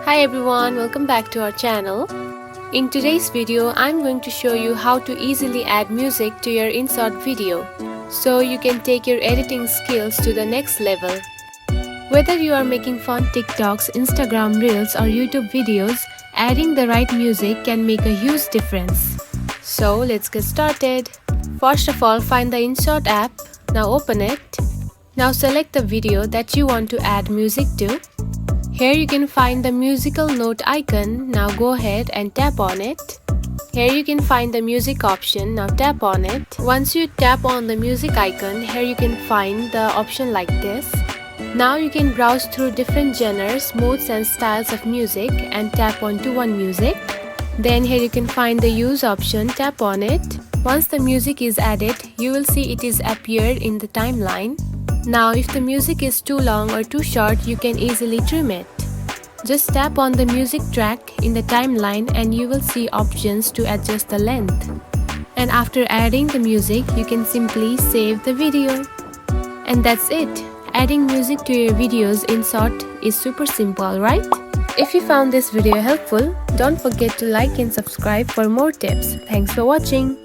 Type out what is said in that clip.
Hi everyone, welcome back to our channel. In today's video, I'm going to show you how to easily add music to your InShot video, so you can take your editing skills to the next level. Whether you are making fun TikToks, Instagram Reels or YouTube videos, adding the right music can make a huge difference. So let's get started. First of all, find the InShot app. Now open it. Now select the video that you want to add music to. Here you can find the musical note icon. Now go ahead and tap on it. Here you can find the music option. Now tap on it. Once you tap on the music icon, here you can find the option like this. Now you can browse through different genres, modes and styles of music and tap onto one music. Then here you can find the use option. Tap on it. Once the music is added, you will see it is appeared in the timeline. Now if the music is too long or too short, you can easily trim it. Just tap on the music track in the timeline and you will see options to adjust the length. And after adding the music, you can simply save the video. And that's it. Adding music to your videos in InShot is super simple, right? If you found this video helpful, don't forget to like and subscribe for more tips. Thanks for watching.